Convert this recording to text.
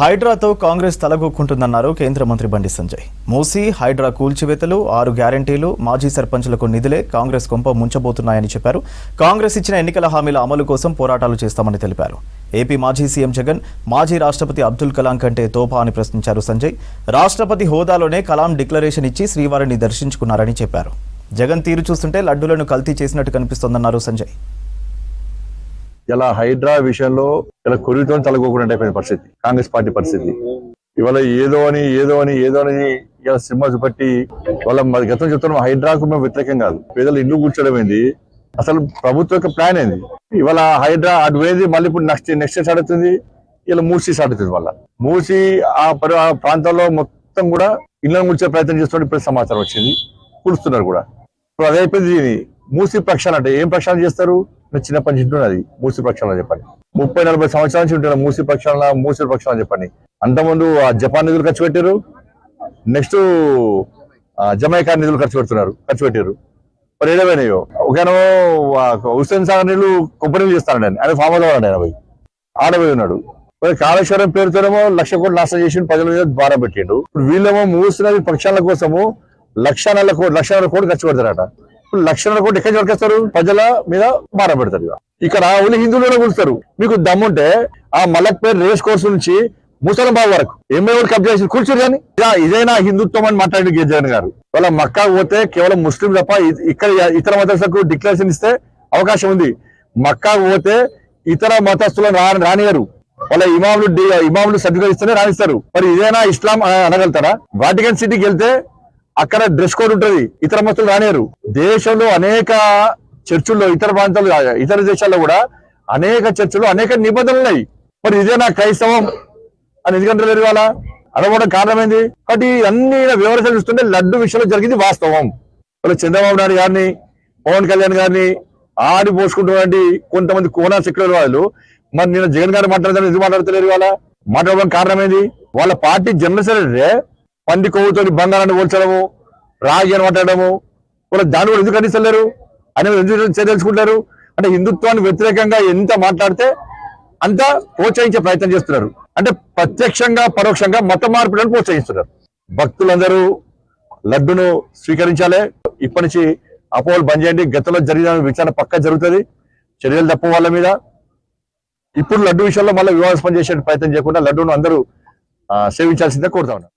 హైడ్రాతో కాంగ్రెస్ తలగొక్కుంటుందన్నారు కేంద్ర మంత్రి బండి సంజయ్. మూసీ హైడ్రా కూల్చివేతలు, 6 గ్యారంటీలు, మాజీ సర్పంచులకు నిధులే కాంగ్రెస్ కొంప ముంచబోతున్నాయని చెప్పారు. కాంగ్రెస్ ఇచ్చిన ఎన్నికల హామీల అమలు కోసం పోరాటాలు చేస్తామని తెలిపారు. ఏపీ మాజీ సీఎం జగన్ మాజీ రాష్ట్రపతి అబ్దుల్ కలాం కంటే తోపా అని ప్రశ్నించారు సంజయ్. రాష్ట్రపతి హోదాలోనే కలాం డిక్లరేషన్ ఇచ్చి శ్రీవారిని దర్శించుకున్నారని చెప్పారు. జగన్ తీరు చూస్తుంటే లడ్డూలను కల్తీ చేసినట్టు కనిపిస్తోందన్నారు సంజయ్. ఇలా హైడ్రా విషయంలో ఇలా కొరితో తలగోకుండా అయిపోయిన పరిస్థితి కాంగ్రెస్ పార్టీ పరిస్థితి. ఇవాళ ఏదో అని ఇలా సినిమా చూపెట్టి వాళ్ళ గతం చెప్తున్నాం. హైడ్రాకు మేము వ్యతిరేకం కాదు. పేదలు ఇల్లు కూర్చోడం ఏంది, అసలు ప్రభుత్వం యొక్క ప్లాన్ ఏంది? ఇవాళ హైడ్రా అటు పోయింది, మళ్ళీ ఇప్పుడు నెక్స్ట్ స్టార్ట్ అవుతుంది. ఇలా మూసీ స్టార్ట్ అవుతుంది. వాళ్ళ మూసీ ఆ ప్రాంతాల్లో మొత్తం కూడా ఇళ్లను కూర్చే ప్రయత్నం చేస్తున్నట్టు ఇప్పుడు సమాచారం వచ్చింది. కూర్చున్నారు కూడా. ఇప్పుడు అదే అయిపోయింది. మూసీ ప్రక్షాళన అంటే ఏం ప్రక్షాళన చేస్తారు? చిన్నప్పటి నుంచి ఉంటున్నది మూసీ ప్రక్షాళన చెప్పండి. 30-40 సంవత్సరాల నుంచి ఉంటున్నారు మూసీ ప్రక్షాళన చెప్పండి. అంతకుముందు ఆ జపాన్ నిధులు ఖర్చు పెట్టారు, నెక్స్ట్ జమైకా నిధులు ఖర్చు పెట్టారు. మరి ఏదేమైనాయో ఒకనో హుస్సేన్ సాగర్ నీళ్లు కంపెనీలు చేస్తానండి ఆయన ఫామ్ హౌస్ ఆయన పోయి ఆడపోయి ఉన్నాడు. కాళేశ్వరం పేరుతోనేమో 1,00,000 కోట్లు నాశనం చేసి ప్రజల మీద భారం పెట్టిండు. ఇప్పుడు వీళ్ళేమో మూసినది ప్రక్షాళన కోసము 1,00,000 కోట్లు ఖర్చు పెడతారట. 1,00,000 కోట్లు ఎక్కడి వరకేస్తారు? ప్రజల మీద భారం పెడతారు. ఇక్కడ ఓన్లీ హిందువులను కూర్చుతారు. మీకు దమ్ముంటే ఆ మలక్పేర్ రేస్ కోర్సు నుంచి ముసలం బాబు వరకు ఎంఏఓ కబ్జా చేసి కూర్చోరు. కానీ ఇదైనా హిందుత్వం అని మాట్లాడి జగన్ గారు వాళ్ళ మక్కా పోతే కేవలం ముస్లిం తప్ప ఇక్కడ ఇతర మతస్థులకు డిక్లరేషన్ ఇస్తే అవకాశం ఉంది. మక్కా పోతే ఇతర మతస్థులను రానియరు. వాళ్ళ ఇమాములు సర్టిఫికేట్ ఇస్తేనే రాణిస్తారు. మరి ఇదేనా ఇస్లాం అనగలుగుతారా? వాటికన్ సిటీకి వెళ్తే అక్కడ డ్రెస్ కోడ్ ఉంటుంది, ఇతర మతస్థులు రానియరు. దేశంలో అనేక చర్చిల్లో ఇతర దేశాల్లో కూడా అనేక చర్చిల్లో అనేక నిబంధనలు ఉన్నాయి. మరి ఇదేనా క్రైస్తవం అని ఎందుకంటే లేరు వాళ్ళ అనవడం కారణమైంది. కాబట్టి అన్ని వివరాలు చూస్తుంటే లడ్డు విషయంలో జరిగింది వాస్తవం. వాళ్ళ చంద్రబాబు నాయుడు గారిని, పవన్ కళ్యాణ్ గారిని ఆడి పోసుకుంటున్నటువంటి కొంతమంది కోనా సెక్యులర్ వాళ్ళు మరి నేను జగన్ గారు మాట్లాడతాను ఎందుకు మాట్లాడతలేరు? వాళ్ళ మాట్లాడడం కారణమైంది వాళ్ళ పార్టీ జనరల్ సెక్రటరీ పంది కొవ్వుతో బంగారాన్ని పోల్చడము, రాగి అని మాట్లాడము. వాళ్ళ దాని కూడా ఎందుకు ఖండిస్తలేరు అని ఎందుకు తెలుసుకుంటారు? అంటే హిందుత్వానికి వ్యతిరేకంగా ఎంత మాట్లాడితే అంత ప్రోత్సహించే ప్రయత్నం చేస్తున్నారు. అంటే ప్రత్యక్షంగా పరోక్షంగా మత మార్పిడిని ప్రోత్సహిస్తున్నారు. భక్తులందరూ లడ్డును స్వీకరించాలి. ఇప్పటి నుంచి అపోహలు బంద్ చేయండి. గతంలో జరిగిన విచారణ పక్కా జరుగుతుంది. చర్యలు తప్ప వాళ్ళ మీద. ఇప్పుడు లడ్డు విషయంలో మళ్ళీ వివాదాస్పదం చేసే ప్రయత్నం చేయకుండా లడ్డూను అందరూ సేవించాల్సిందే కోరుతా ఉన్నారు.